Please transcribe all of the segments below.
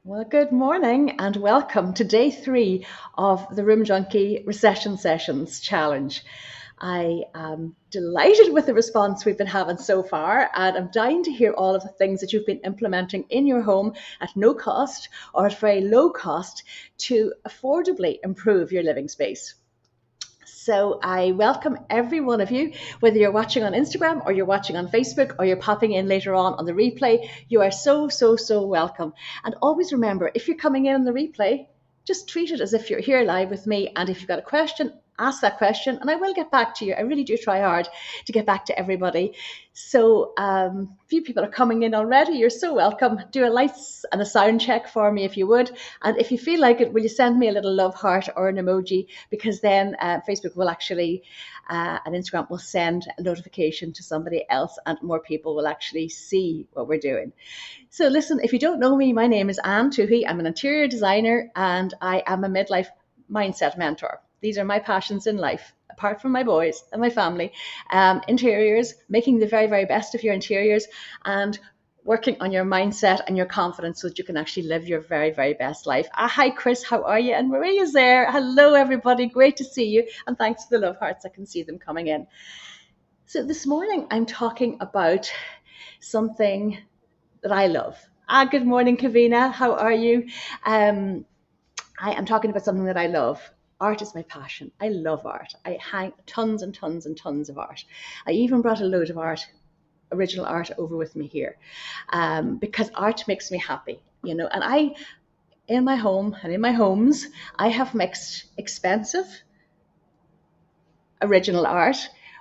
Well, good morning and welcome to day 3 of the Room Junkie Recession Sessions Challenge. I am delighted with the response we've been having so far, and I'm dying to hear all of the things that you've been implementing in your home at no cost or at very low cost to affordably improve your living space. So I welcome every one of you, whether you're watching on Instagram or you're watching on Facebook or you're popping in later on the replay. You are so welcome. And always remember, if you're coming in on the replay, just treat it as if you're here live with me. And if you've got a question, ask that question and I will get back to you. I really do try hard to get back to everybody. So a few people are coming in already. You're so welcome. Do a lights and a sound check for me if you would. And if you feel like it, will you send me a little love heart or an emoji? Because then Facebook will actually, and Instagram will send a notification to somebody else and more people will actually see what we're doing. So listen, if you don't know me, my name is Anne Toohey. I'm an interior designer and I am a midlife mindset mentor. These are my passions in life, apart from my boys and my family. Interiors, making the very best of your interiors and working on your mindset and your confidence so that you can actually live your very best life. Hi, Chris, how are you? And Maria's there. Hello, everybody. Great to see you. And thanks to the love hearts, I can see them coming in. So this morning, I'm talking about something that I love. Good morning, Kavina. How are you? I am talking about something that I love. Art is my passion. I love art. I hang tons and tons of art. I even brought a load of art, original art, over with me here, because art makes me happy, and in my home and in my homes, I have mixed expensive original art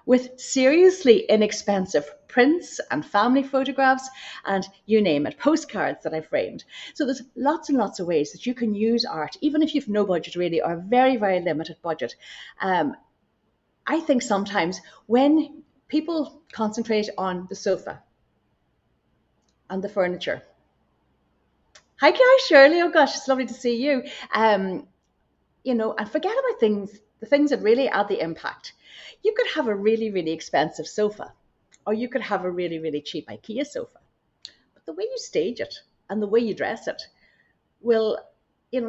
with seriously inexpensive prints and family photographs and you name it, postcards that I've framed. So there's lots and lots of ways that you can use art, even if you've no budget really or a very limited budget. I think sometimes when people concentrate on the sofa and the furniture. Hi, Shirley. Oh gosh, it's lovely to see you. And forget about the things that really add the impact. You could have a really expensive sofa, or you could have a really cheap IKEA sofa. But the way you stage it and the way you dress it will,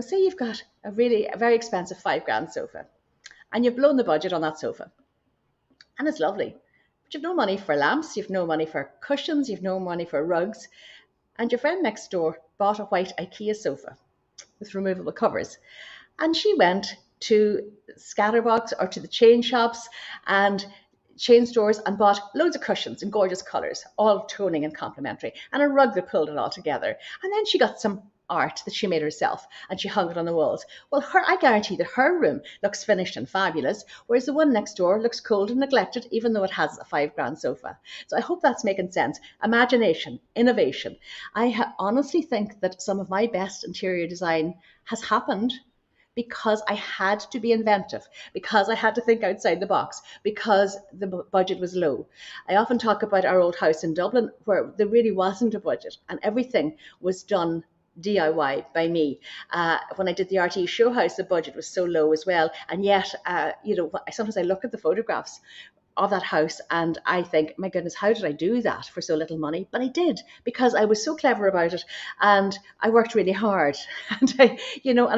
say you've got a very expensive £5,000 sofa and you've blown the budget on that sofa and it's lovely, but you've no money for lamps, you've no money for cushions, you've no money for rugs, and your friend next door bought a white IKEA sofa with removable covers. And she went to Scatterbox or to the chain shops and chain stores and bought loads of cushions in gorgeous colours, all toning and complementary, and a rug that pulled it all together. And then she got some art that she made herself and she hung it on the walls. Well, I guarantee that her room looks finished and fabulous, whereas the one next door looks cold and neglected, even though it has a £5,000 sofa. So I hope that's making sense. Imagination, innovation. I honestly think that some of my best interior design has happened because I had to be inventive, because I had to think outside the box, because the budget was low. I often talk about our old house in Dublin where there really wasn't a budget and everything was done DIY by me. When I did the RT show house, the budget was so low as well. And yet, sometimes I look at the photographs of that house and I think, my goodness, how did I do that for so little money? But I did, because I was so clever about it and I worked really hard and I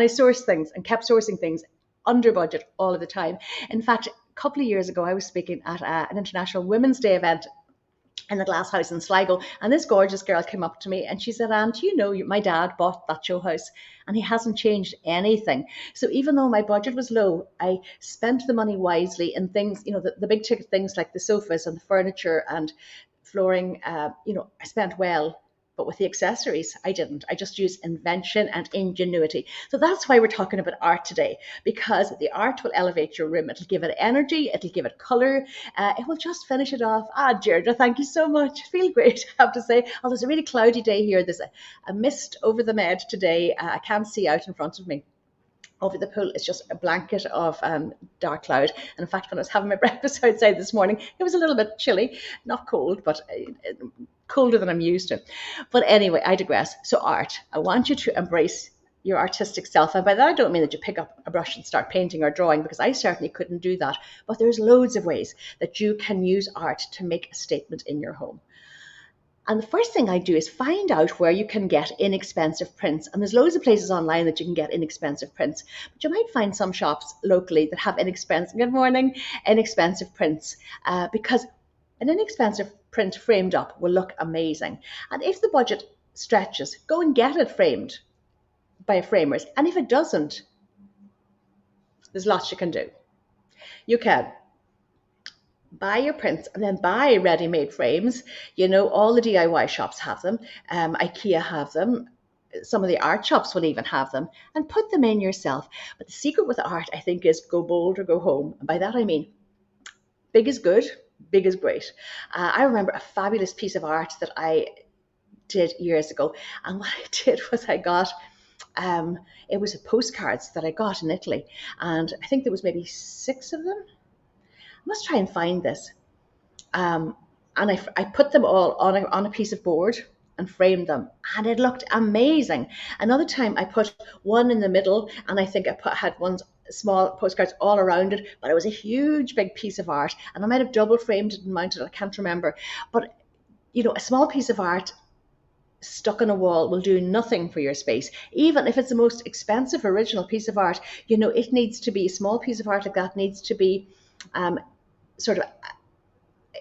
sourced things and kept sourcing things under budget all of the time. In fact, a couple of years ago, I was speaking at an International Women's Day event in the glass house in Sligo, and this gorgeous girl came up to me and she said, "Anne, my dad bought that show house and he hasn't changed anything." So even though my budget was low, I spent the money wisely in things, the big ticket things like the sofas and the furniture and flooring. I spent well. But with the accessories, I didn't. I just used invention and ingenuity. So that's why we're talking about art today, because the art will elevate your room. It'll give it energy. It'll give it color. It will just finish it off. Deirdre, thank you so much. I feel great, I have to say. Oh, there's a really cloudy day here. There's a mist over the med today. I can't see out in front of me. Over the pool, it's just a blanket of dark cloud. And in fact, when I was having my breakfast outside this morning, it was a little bit chilly, not cold, but colder than I'm used to. But anyway, I digress. So art, I want you to embrace your artistic self. And by that, I don't mean that you pick up a brush and start painting or drawing, because I certainly couldn't do that. But there's loads of ways that you can use art to make a statement in your home. And the first thing I do is find out where you can get inexpensive prints. And there's loads of places online that you can get inexpensive prints. But you might find some shops locally that have good morning, inexpensive prints. Because an inexpensive print framed up will look amazing. And if the budget stretches, go and get it framed by framers. And if it doesn't, there's lots you can do. You can buy your prints and then buy ready-made frames. All the DIY shops have them. IKEA have them. Some of the art shops will even have them, and put them in yourself. But the secret with art, I think, is go bold or go home. And by that I mean big is good, big is great. I remember a fabulous piece of art that I did years ago, and what I did was I got it was postcards that I got in Italy, and I think there was maybe 6 of them. I must try and find this. And I put them all on a piece of board and framed them, and it looked amazing. Another time I put one in the middle, and I think had one small postcards all around it, but it was a huge big piece of art, and I might have double framed it and mounted it, I can't remember. But a small piece of art stuck on a wall will do nothing for your space. Even if it's the most expensive original piece of art, it needs to be, a small piece of art like that needs to be sort of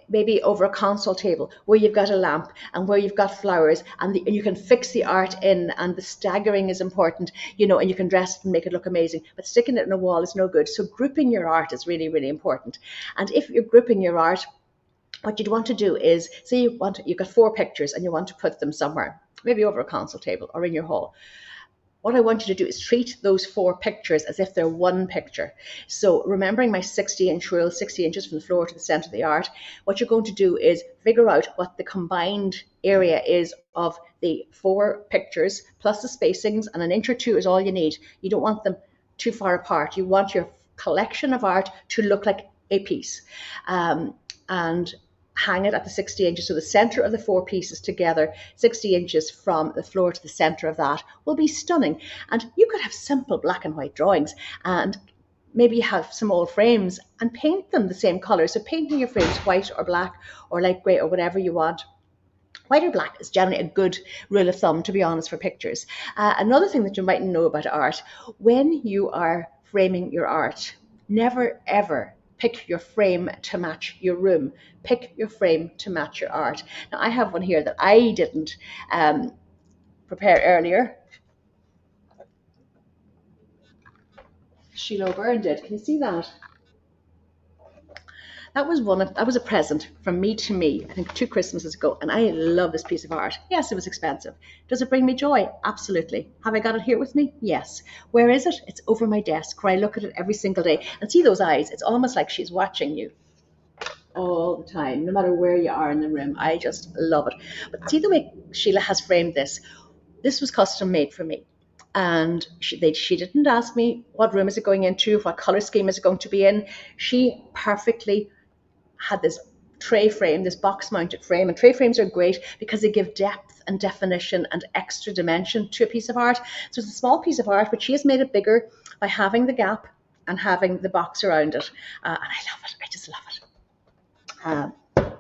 maybe over a console table where you've got a lamp and where you've got flowers, and you can fix the art in, and the staggering is important, and you can dress it and make it look amazing. But sticking it in a wall is no good. So grouping your art is really, really important. And if you're grouping your art, what you'd want to do is, say you've got 4 pictures and you want to put them somewhere, maybe over a console table or in your hall. What I want you to do is treat those 4 pictures as if they're one picture. So remembering my 60-inch rule, 60 inches from the floor to the center of the art, what you're going to do is figure out what the combined area is of the 4 pictures, plus the spacings, and an inch or 2 is all you need. You don't want them too far apart. You want your collection of art to look like a piece. And hang it at the 60 inches. So the center of the 4 pieces together, 60 inches from the floor to the center of that, will be stunning. And you could have simple black and white drawings, and maybe have some old frames and paint them the same color. So painting your frames white or black or light gray or whatever you want. White or black is generally a good rule of thumb, to be honest, for pictures. Another thing that you might know about art, when you are framing your art, never ever pick your frame to match your room. Pick your frame to match your art. Now, I have one here that I didn't prepare earlier. Sheila O'Byrne did. Can you see that? That was a present from me to me, I think 2 Christmases ago, and I love this piece of art. Yes, it was expensive. Does it bring me joy? Absolutely. Have I got it here with me? Yes. Where is it? It's over my desk, where I look at it every single day. And see those eyes? It's almost like she's watching you all the time, no matter where you are in the room. I just love it. But see the way Sheila has framed this? This was custom made for me. And she didn't ask me what room is it going into, what color scheme is it going to be in. She perfectly had this tray frame, this box mounted frame. And tray frames are great because they give depth and definition and extra dimension to a piece of art. So it's a small piece of art, but she has made it bigger by having the gap and having the box around it. And I love it. I just love it.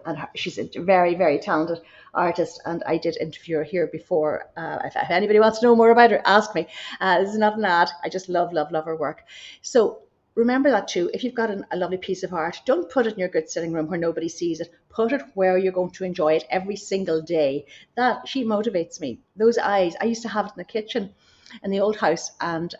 And she's a very, very talented artist, and I did interview her here before. If anybody wants to know more about her, ask me. This is not an ad. I just love, love, love her work. So remember that too. If you've got a lovely piece of art, don't put it in your good sitting room where nobody sees it. Put it where you're going to enjoy it every single day. She motivates me. Those eyes, I used to have it in the kitchen in the old house, and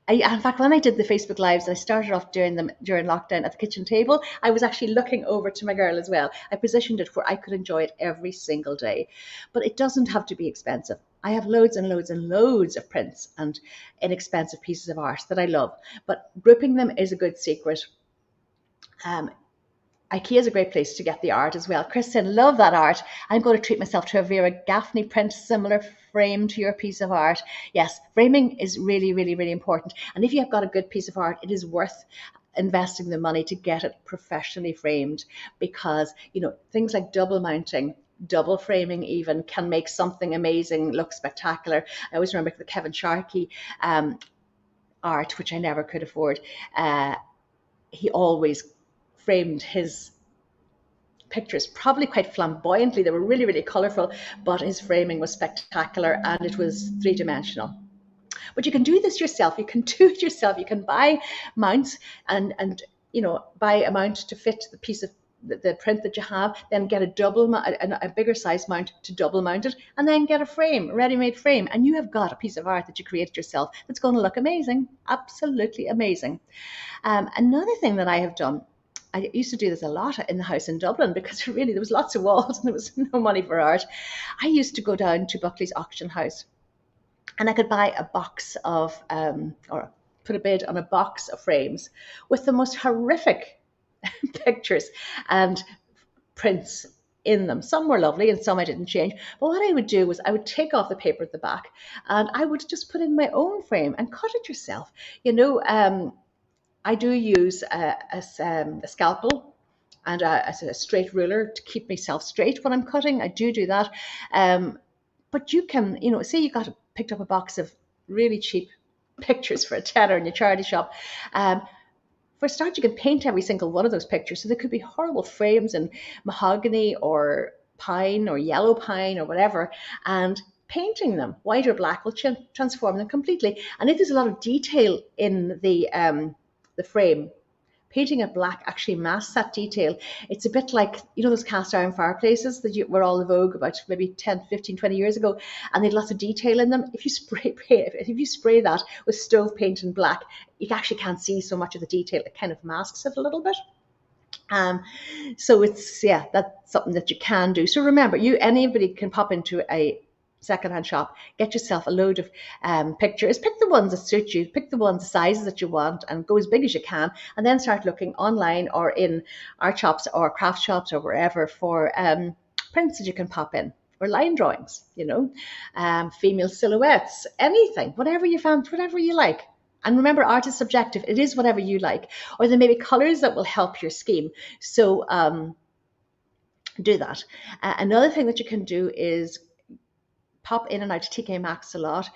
in fact, when I did the Facebook Lives, I started off doing them during lockdown at the kitchen table. I was actually looking over to my girl as well. I positioned it where I could enjoy it every single day. But it doesn't have to be expensive. I have loads and loads and loads of prints and inexpensive pieces of art that I love. But grouping them is a good secret. IKEA is a great place to get the art as well. Kristen, love that art. I'm going to treat myself to a Vera Gaffney print, similar frame to your piece of art. Yes, framing is really, really, really important. And if you have got a good piece of art, it is worth investing the money to get it professionally framed, because things like double mounting, double framing even, can make something amazing look spectacular. I always remember the Kevin Sharkey art, which I never could afford. He always framed his pictures, probably quite flamboyantly. They were really, really colourful, but his framing was spectacular and it was three-dimensional. But you can do this yourself. You can do it yourself. You can buy mounts and buy a mount to fit the piece of the print that you have, then get a bigger size mount to double mount it, and then get a frame, a ready-made frame, and you have got a piece of art that you created yourself that's going to look amazing, absolutely amazing. Another thing that I have done, I used to do this a lot in the house in Dublin because really there was lots of walls and there was no money for art. I used to go down to Buckley's auction house and I could buy a box of, or put a bid on a box of frames with the most horrific pictures and prints in them. Some were lovely and some I didn't change. But what I would do was I would take off the paper at the back and I would just put in my own frame and cut it yourself. I do use a scalpel and a straight ruler to keep myself straight when I'm cutting. I do that. But you can, say you picked up a box of really cheap pictures for a tenner in your charity shop. For a start, you can paint every single one of those pictures. So there could be horrible frames in mahogany or pine or yellow pine or whatever. And painting them white or black will transform them completely. And if there's a lot of detail in the frame, painting it black actually masks that detail. It's a bit like, those cast iron fireplaces that were all the vogue about maybe 10, 15, 20 years ago, and they had lots of detail in them. If you spray that with stove paint in black, you actually can't see so much of the detail. It kind of masks it a little bit. So that's something that you can do. So remember, anybody can pop into a secondhand shop, get yourself a load of pictures, pick the ones that suit you, pick the sizes that you want, and go as big as you can, and then start looking online or in art shops or craft shops or wherever for prints that you can pop in, or line drawings, female silhouettes, anything, whatever you found, whatever you like. And remember, art is subjective. It is whatever you like. Or there may be colors that will help your scheme. So do that. Another thing that you can do is pop in and out to TK Maxx a lot.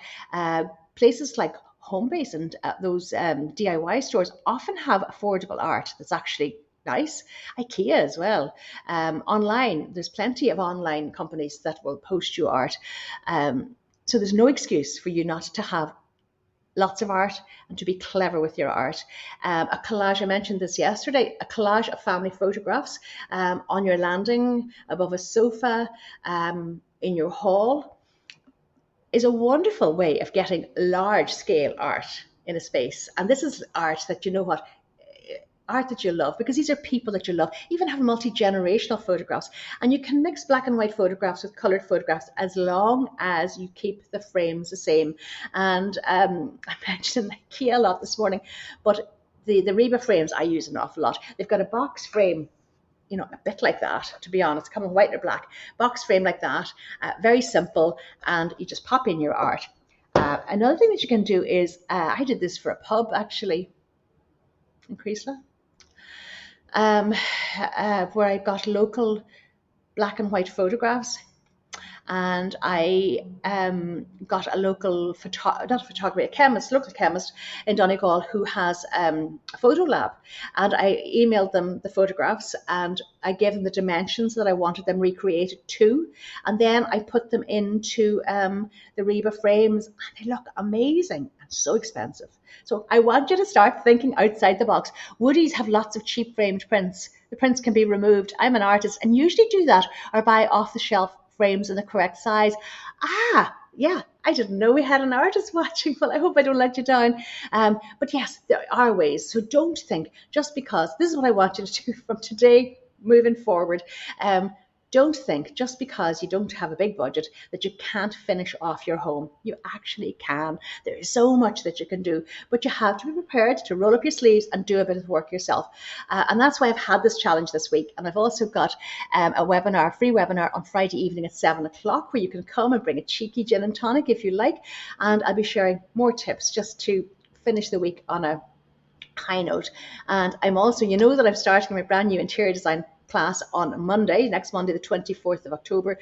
Places like Homebase and those DIY stores often have affordable art that's actually nice. IKEA as well. Online, there's plenty of online companies that will post you art. So there's no excuse for you not to have lots of art and to be clever with your art. A collage, I mentioned this yesterday, a collage of family photographs on your landing, above a sofa, in your hall, is a wonderful way of getting large scale art in a space. And this is art that art that you love, because these are people that you love. Even have multi-generational photographs, and you can mix black and white photographs with colored photographs as long as you keep the frames the same. And I mentioned IKEA a lot this morning, but the Reba frames I use an awful lot. They've got a box frame, a bit like that, to be honest, coming white or black, box frame like that, very simple, and you just pop in your art. Another thing that you can do is, I did this for a pub actually in Creasla, where I got local black and white photographs. And I got a local local chemist in Donegal who has a photo lab. And I emailed them the photographs and I gave them the dimensions that I wanted them recreated to. And then I put them into the Reba frames, and they look amazing and so expensive. So I want you to start thinking outside the box. Woodies have lots of cheap framed prints. The prints can be removed. I'm an artist and usually do that, or buy off the shelf frames in the correct size. Yeah, I didn't know we had an artist watching. Well, I hope I don't let you down. But yes, there are ways. So don't think just because, this is what I want you to do from today moving forward. Don't think just because you don't have a big budget that you can't finish off your home. You actually can. There is so much that you can do, but you have to be prepared to roll up your sleeves and do a bit of work yourself. And that's why I've had this challenge this week. And I've also got a free webinar on Friday evening at 7 o'clock where you can come and bring a cheeky gin and tonic if you like. And I'll be sharing more tips just to finish the week on a high note. And I'm also, that I'm starting my brand new interior design class on Monday, next Monday, the 24th of October.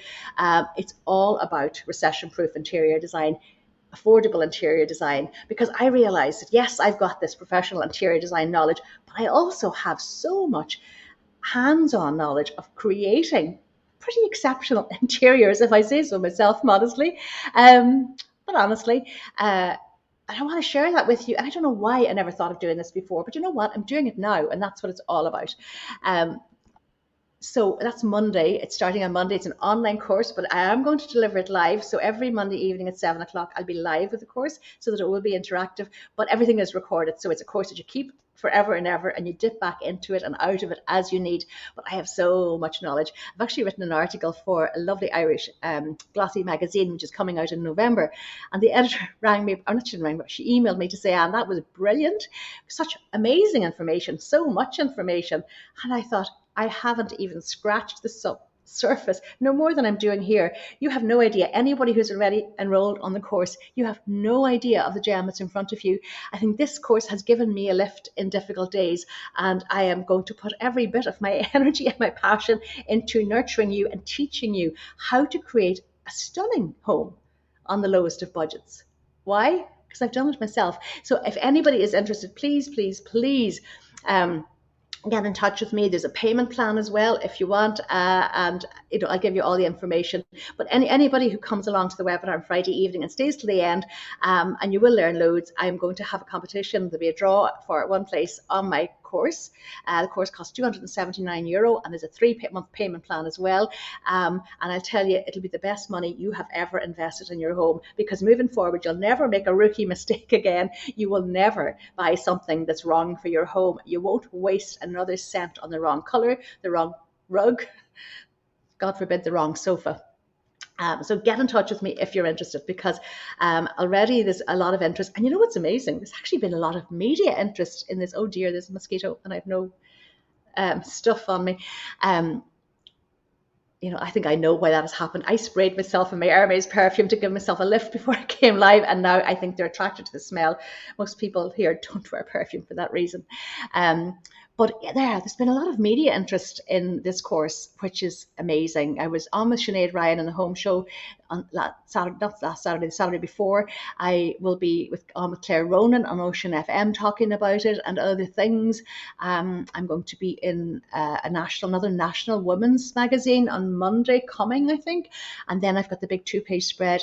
It's all about recession-proof interior design, affordable interior design, because I realized that, yes, I've got this professional interior design knowledge, but I also have so much hands-on knowledge of creating pretty exceptional interiors, if I say so myself, modestly. But honestly, and I want to share that with you. And I don't know why I never thought of doing this before, but you know what? I'm doing it now, and that's what it's all about. Um, so that's Monday. It's starting on Monday. It's an online course, but I am going to deliver it live. So every Monday evening at 7 o'clock, I'll be live with the course so that it will be interactive, but everything is recorded. So it's a course that you keep forever and ever, and you dip back into it and out of it as you need. But I have so much knowledge. I've actually written an article for a lovely Irish glossy magazine, which is coming out in November. And the editor rang me, or not, she didn't ring me, but she emailed me to say, Anne, that was brilliant. Such amazing information, so much information. And I thought, I haven't even scratched the surface, no more than I'm doing here. You have no idea. Anybody who's already enrolled on the course, you have no idea of the gem that's in front of you. I think this course has given me a lift in difficult days, and I am going to put every bit of my energy and my passion into nurturing you and teaching you how to create a stunning home on the lowest of budgets. Why? Because I've done it myself. So if anybody is interested, please, please, please, get in touch with me. There's a payment plan as well if you want, and I'll give you all the information. But anybody who comes along to the webinar on Friday evening and stays to the end, and you will learn loads. I'm going to have a competition. There'll be a draw for one place on my course. The course costs €279, and there's a 3-month payment plan as well. And I'll tell you, it'll be the best money you have ever invested in your home, because moving forward, you'll never make a rookie mistake again. You will never buy something that's wrong for your home. You won't waste another cent on the wrong color, the wrong rug, God forbid, the wrong sofa. So get in touch with me if you're interested, because already there's a lot of interest. And you know what's amazing? There's actually been a lot of media interest in this. Oh dear, there's a mosquito and I have no stuff on me. I think I know why that has happened. I sprayed myself in my Hermes perfume to give myself a lift before I came live, and now I think they're attracted to the smell. Most people here don't wear perfume for that reason. But there's been a lot of media interest in this course, which is amazing. I was on with Sinead Ryan in the home show on Saturday, not last Saturday, the Saturday before. I will be with Claire Ronan on Ocean FM talking about it and other things. I'm going to be in another national women's magazine on Monday coming, I think. And then I've got the big 2-page spread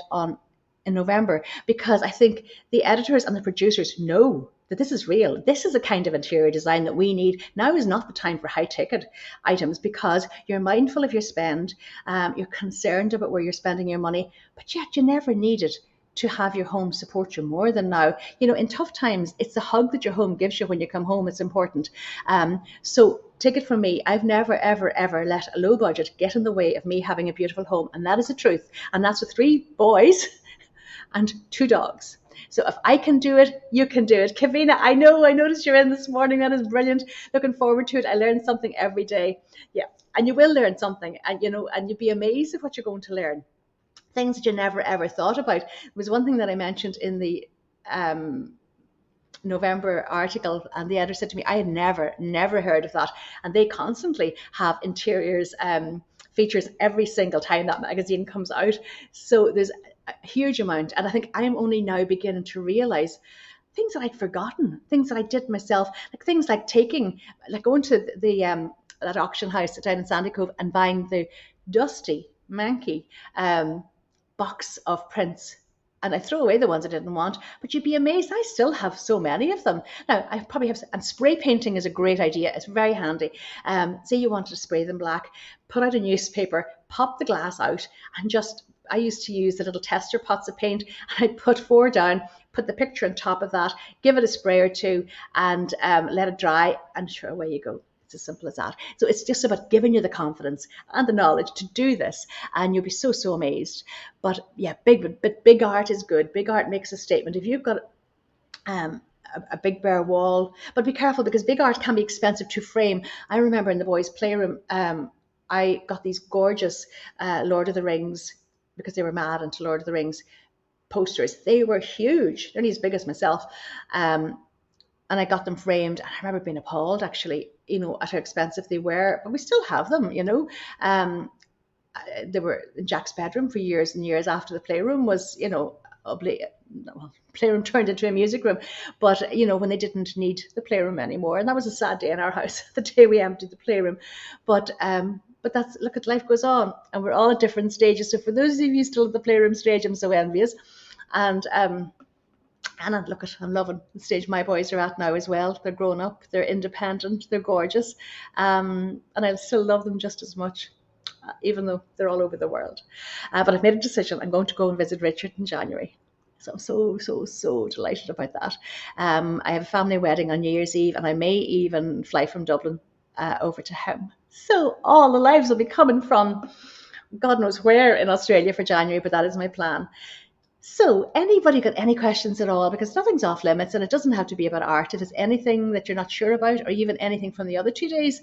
in November, because I think the editors and the producers know that this is real. This is the kind of interior design that we need. Now is not the time for high ticket items, because you're mindful of your spend, you're concerned about where you're spending your money, but yet you never needed to have your home support you more than now. In tough times, it's the hug that your home gives you when you come home. It's important. So take it from me, I've never, ever, ever let a low budget get in the way of me having a beautiful home. And that is the truth. And that's with 3 boys and 2 dogs. So if I can do it, you can do it. Kavina, I noticed you're in this morning. That is brilliant. Looking forward to it. I learn something every day. Yeah, and you will learn something, and you'll be amazed at what you're going to learn. Things that you never ever thought about. It was one thing that I mentioned in the November article, and the editor said to me, I had never heard of that. And they constantly have interiors features every single time that magazine comes out. So there's a huge amount, and I think I'm only now beginning to realize things that I'd forgotten, things that I did myself, like things like going to the that auction house down in Sandy Cove and buying the dusty, manky box of prints. And I throw away the ones I didn't want, but you'd be amazed, I still have so many of them. Now, I probably have, and spray painting is a great idea. It's very handy. Say you wanted to spray them black, put out a newspaper, pop the glass out, and I used to use the little tester pots of paint, and I'd put 4 down, put the picture on top of that, give it a spray or 2, and let it dry, and sure, away you go. It's as simple as that. So it's just about giving you the confidence and the knowledge to do this, and you'll be so amazed. But yeah, big art is good. Big art makes a statement. If you've got a big bare wall, but be careful, because big art can be expensive to frame. I remember in the boys' playroom, I got these gorgeous Lord of the Rings, because they were mad into Lord of the Rings posters. They were huge, nearly as big as myself. And I got them framed, and I remember being appalled, actually, at how expensive they were, but we still have them, They were in Jack's bedroom for years and years after the playroom was, well, playroom turned into a music room, but when they didn't need the playroom anymore, and that was a sad day in our house, the day we emptied the playroom. But that's, look, at life goes on, and we're all at different stages. So for those of you still at the playroom stage, I'm so envious. And look at, I'm loving the stage my boys are at now as well. They're grown up, they're independent, they're gorgeous, and I still love them just as much, even though they're all over the world. But I've made a decision. I'm going to go and visit Richard in January. So I'm so delighted about that. I have a family wedding on New Year's Eve, and I may even fly from Dublin over to him. So all the lives will be coming from God knows where in Australia for January, but that is my plan. So, anybody got any questions at all? Because nothing's off limits, and it doesn't have to be about art. If it's anything that you're not sure about, or even anything from the other 2 days,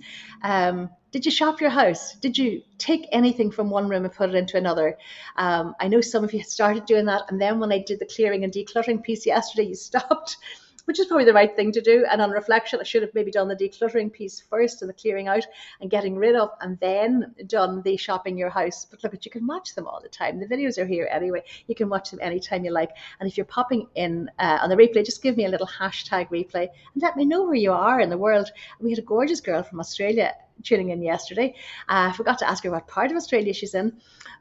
did you shop your house? Did you take anything from one room and put it into another? I know some of you had started doing that, and then when I did the clearing and decluttering piece yesterday, you stopped, which is probably the right thing to do. And on reflection, I should have maybe done the decluttering piece first and the clearing out and getting rid of, and then done the shopping your house. But look, you can watch them all the time. The videos are here anyway. You can watch them anytime you like. And if you're popping in on the replay, just give me a little hashtag replay and let me know where you are in the world. We had a gorgeous girl from Australia tuning in yesterday. I forgot to ask her what part of Australia she's in,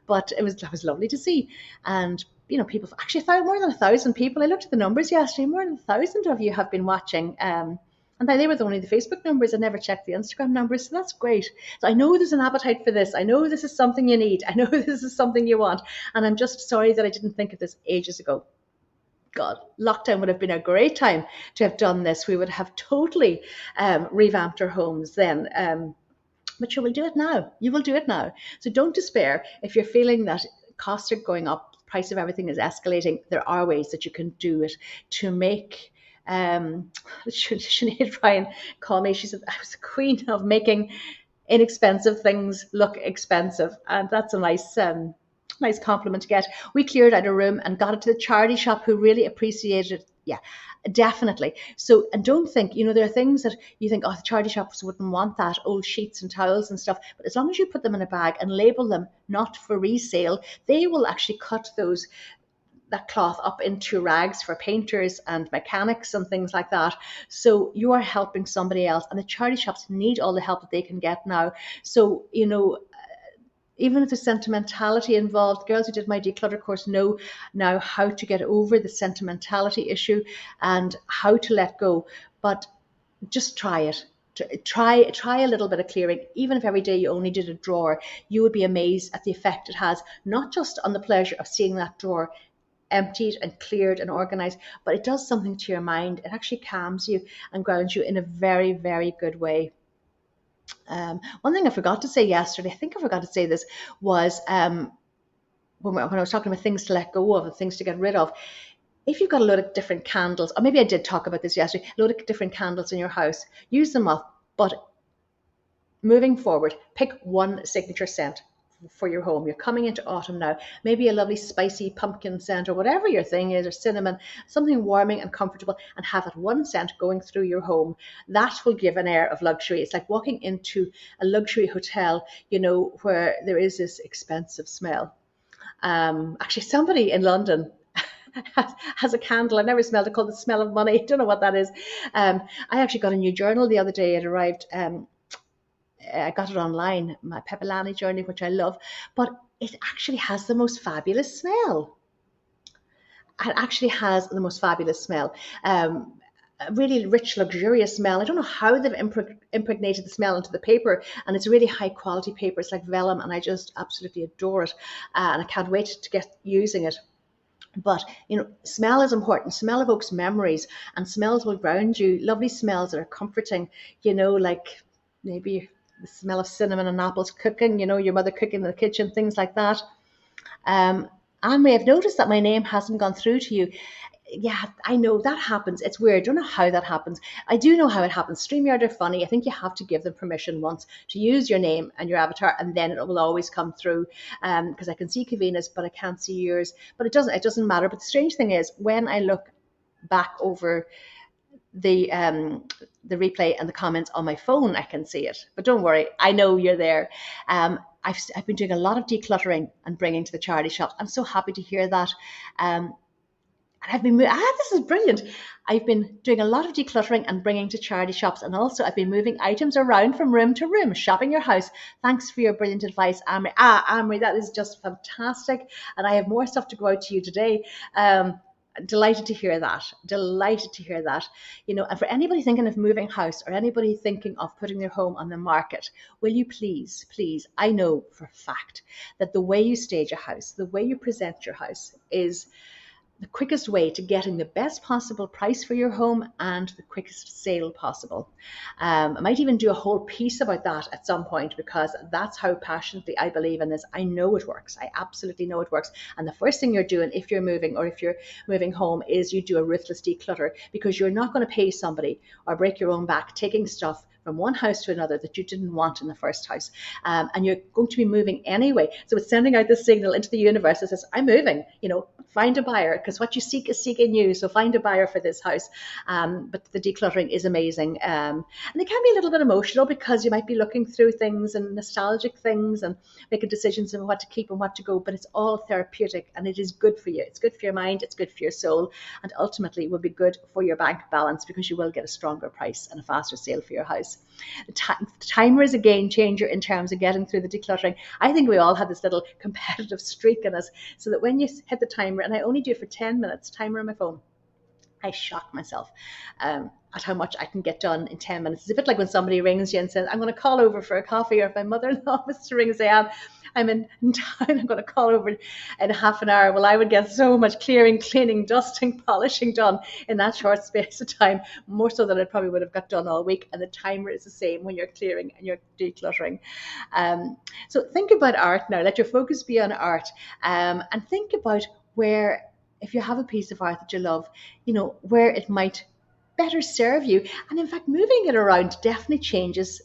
but it was lovely to see. And people actually found more than 1,000 people. I looked at the numbers yesterday. More than 1,000 of you have been watching. And they were only the Facebook numbers. I never checked the Instagram numbers, so that's great. So I know there's an appetite for this. I know this is something you need. I know this is something you want. And I'm just sorry that I didn't think of this ages ago. God, lockdown would have been a great time to have done this. We would have totally revamped our homes then. But you will do it now. You will do it now. So don't despair if you're feeling that costs are going up, the price of everything is escalating. There are ways that you can do it to make. Sinead Ryan called me. She said I was the queen of making inexpensive things look expensive, and that's a nice compliment to get. We cleared out a room and got it to the charity shop, who really appreciated it. Yeah, definitely. So, and don't think, there are things that you think, oh, the charity shops wouldn't want that, old sheets and towels and stuff. But as long as you put them in a bag and label them not for resale, they will actually cut that cloth up into rags for painters and mechanics and things like that. So you are helping somebody else, and the charity shops need all the help that they can get now. So, even if there's sentimentality involved, girls who did my declutter course know now how to get over the sentimentality issue and how to let go. But just try it. Try a little bit of clearing. Even if every day you only did a drawer, you would be amazed at the effect it has, not just on the pleasure of seeing that drawer emptied and cleared and organized, but it does something to your mind. It actually calms you and grounds you in a very, very good way. One thing I forgot to say yesterday, I think I forgot to say this, was when I was talking about things to let go of and things to get rid of. If you've got a load of different candles, or maybe I did talk about this yesterday, a load of different candles in your house, use them up. But moving forward, pick one signature scent for your home. You're coming into autumn now. Maybe a lovely spicy pumpkin scent, or whatever your thing is, or cinnamon, something warming and comfortable, and have that one scent going through your home. That will give an air of luxury. It's like walking into a luxury hotel, where there is this expensive smell. Actually, somebody in London has a candle. I've never smelled it, called the smell of money. Don't know what that is. I actually got a new journal the other day. It arrived. I got it online, my Pepilani journey, which I love, but it actually has the most fabulous smell. It actually has the most fabulous smell. A really rich, luxurious smell. I don't know how they've impregnated the smell into the paper, and it's really high quality paper. It's like vellum, and I just absolutely adore it, and I can't wait to get using it. But smell is important. Smell evokes memories, and smells will ground you. Lovely smells that are comforting, like maybe the smell of cinnamon and apples cooking, your mother cooking in the kitchen, things like that. I may have noticed that my name hasn't gone through to you. Yeah, I know that happens. It's weird. I don't know how that happens. I do know how it happens. StreamYard are funny. I think you have to give them permission once to use your name and your avatar, and then it will always come through. Because I can see Kavina's, but I can't see yours. But it doesn't matter. But the strange thing is, when I look back over the replay and the comments on my phone, I can see it. But don't worry, I know you're there. I've been doing a lot of decluttering and bringing to the charity shops. I'm so happy to hear that. And I've been, this is brilliant. I've been doing a lot of decluttering and bringing to charity shops. And also, I've been moving items around from room to room, shopping your house. Thanks for your brilliant advice, Amory. Amory, that is just fantastic. And I have more stuff to go out to you today. Delighted to hear that. Delighted to hear that. You know, and for anybody thinking of moving house or anybody thinking of putting their home on the market, will you please, please, I know for a fact that the way you stage a house, the way you present your house is the quickest way to getting the best possible price for your home and the quickest sale possible. I might even do a whole piece about that at some point because that's how passionately I believe in this. I know it works. I absolutely know it works. And the first thing you're doing if you're moving or if you're moving home is you do a ruthless declutter, because you're not going to pay somebody or break your own back taking stuff from one house to another that you didn't want in the first house. And you're going to be moving anyway. So it's sending out this signal into the universe that says, I'm moving, find a buyer, because what you seek is seeking you. So find a buyer for this house. But the decluttering is amazing. And it can be a little bit emotional because you might be looking through things and nostalgic things and making decisions on what to keep and what to go. But it's all therapeutic and it is good for you. It's good for your mind. It's good for your soul. And ultimately will be good for your bank balance because you will get a stronger price and a faster sale for your house. The timer is a game changer in terms of getting through the decluttering. I think we all have this little competitive streak in us, so that when you hit the timer, and I only do it for 10 minutes, timer on my phone, I shock myself at how much I can get done in 10 minutes. It's a bit like when somebody rings you and says, I'm going to call over for a coffee, or if my mother-in-law was to ring and say, I'm in town, I'm going to call over in half an hour. Well, I would get so much clearing, cleaning, dusting, polishing done in that short space of time, more so than I probably would have got done all week. And the timer is the same when you're clearing and you're decluttering. So think about art now. Let your focus be on art, and think about where, if you have a piece of art that you love, where it might better serve you. And in fact, moving it around definitely changes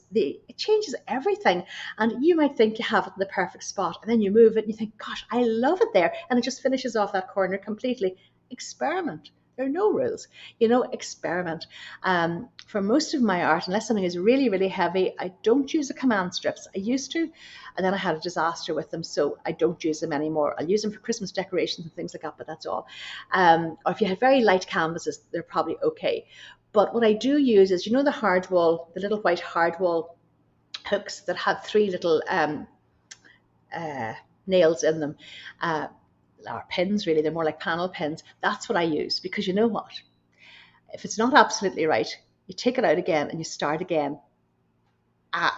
everything. And you might think you have it in the perfect spot, and then you move it and you think, gosh, I love it there. And it just finishes off that corner completely. Experiment. There are no rules, experiment. For most of my art, unless something is really, really heavy, I don't use the command strips. I used to, and then I had a disaster with them, so I don't use them anymore. I'll use them for Christmas decorations and things like that, but that's all. Or if you have very light canvases, they're probably okay. But what I do use is, the hard wall, the little white hard wall hooks that have three little nails in them. Or pins, really, they're more like panel pins. That's what I use, because you know what? If it's not absolutely right, you take it out again and you start again.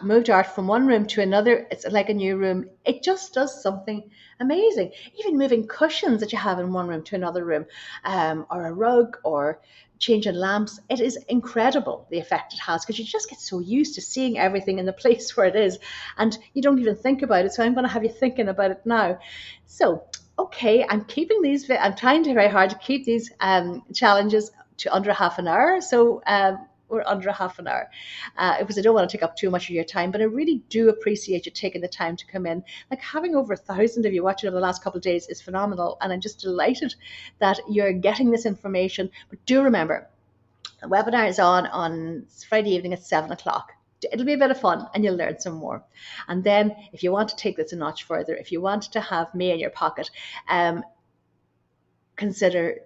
Moved art from one room to another, it's like a new room. It just does something amazing. Even moving cushions that you have in one room to another room, or a rug, or changing lamps, it is incredible the effect it has, because you just get so used to seeing everything in the place where it is, and you don't even think about it. So I'm going to have you thinking about it now. So okay, I'm trying very hard to keep these challenges to under half an hour. So we're under half an hour, because I don't want to take up too much of your time, but I really do appreciate you taking the time to come in. Like, having over 1,000 of you watching over the last couple of days is phenomenal, and I'm just delighted that you're getting this information. But do remember, the webinar is on Friday evening at 7:00. It'll be a bit of fun and you'll learn some more. And then if you want to take this a notch further, if you want to have me in your pocket, consider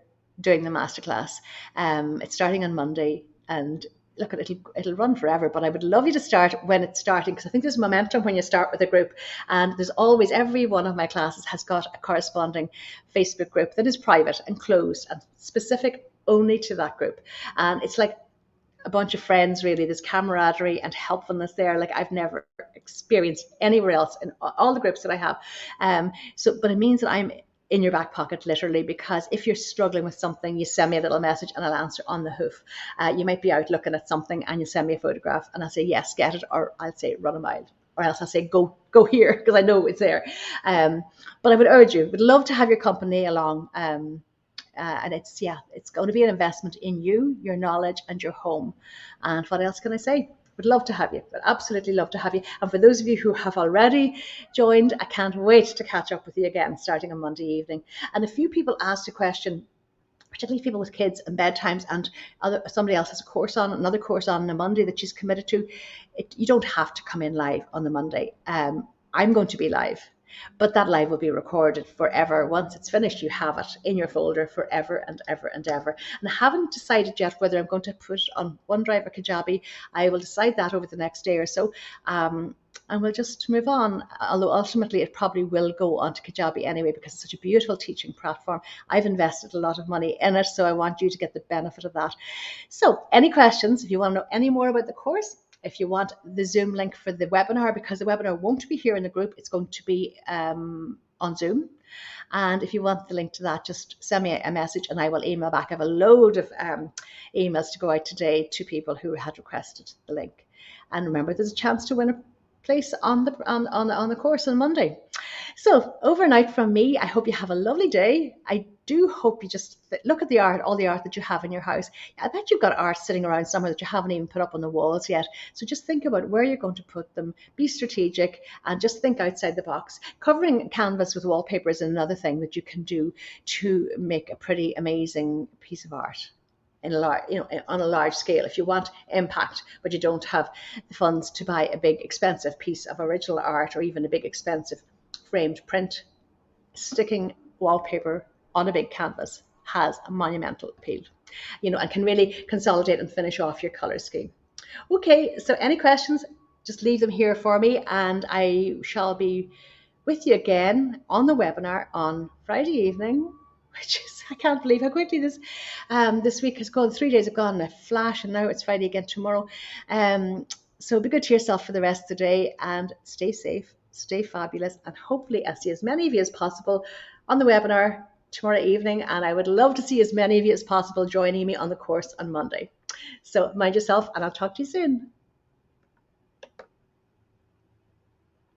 doing the masterclass. It's starting on Monday, and look, it'll run forever, but I would love you to start when it's starting, because I think there's momentum when you start with a group. And there's always, every one of my classes has got a corresponding Facebook group that is private and closed and specific only to that group. And it's like a bunch of friends, really. There's camaraderie and helpfulness there like I've never experienced anywhere else in all the groups that I have. But it means that I'm in your back pocket, literally, because if you're struggling with something, you send me a little message and I'll answer on the hoof. You might be out looking at something and you send me a photograph and I'll say, yes, get it, or I'll say, run a mile, or else I'll say, go here, because I know it's there. But I would urge you, would love to have your company along. And it's going to be an investment in you, your knowledge, and your home. And what else can I say? Would love to have you. Would absolutely love to have you. And for those of you who have already joined, I can't wait to catch up with you again starting on Monday evening. And a few people asked a question, particularly people with kids and bedtimes, and somebody else has another course on a Monday that she's committed to. You don't have to come in live on the Monday. I'm going to be live. But that live will be recorded forever. Once it's finished, you have it in your folder forever and ever and ever. And I haven't decided yet whether I'm going to put it on OneDrive or Kajabi. I will decide that over the next day or so. And we'll just move on. Although ultimately it probably will go onto Kajabi anyway, because it's such a beautiful teaching platform. I've invested a lot of money in it, so I want you to get the benefit of that. So any questions, if you want to know any more about the course, if you want the Zoom link for the webinar, because the webinar won't be here in the group, it's going to be on Zoom. And if you want the link to that, just send me a message and I will email back. I have a load of emails to go out today to people who had requested the link. And remember, there's a chance to win a place on the course on Monday. So overnight from me, I hope you have a lovely day. I do hope you just look at the art, all the art that you have in your house. I bet you've got art sitting around somewhere that you haven't even put up on the walls yet. So just think about where you're going to put them, be strategic, and just think outside the box. Covering canvas with wallpaper is another thing that you can do to make a pretty amazing piece of art. In a large, on a large scale, if you want impact, but you don't have the funds to buy a big expensive piece of original art or even a big expensive framed print, sticking wallpaper on a big canvas has a monumental appeal, and can really consolidate and finish off your color scheme. Okay, so any questions, just leave them here for me, and I shall be with you again on the webinar on Friday evening, which is, I can't believe how quickly this week has gone. 3 days have gone in a flash, and now it's Friday again tomorrow. So be good to yourself for the rest of the day, and stay safe, stay fabulous, and hopefully I'll see as many of you as possible on the webinar tomorrow evening, and I would love to see as many of you as possible joining me on the course on Monday. So mind yourself, and I'll talk to you soon.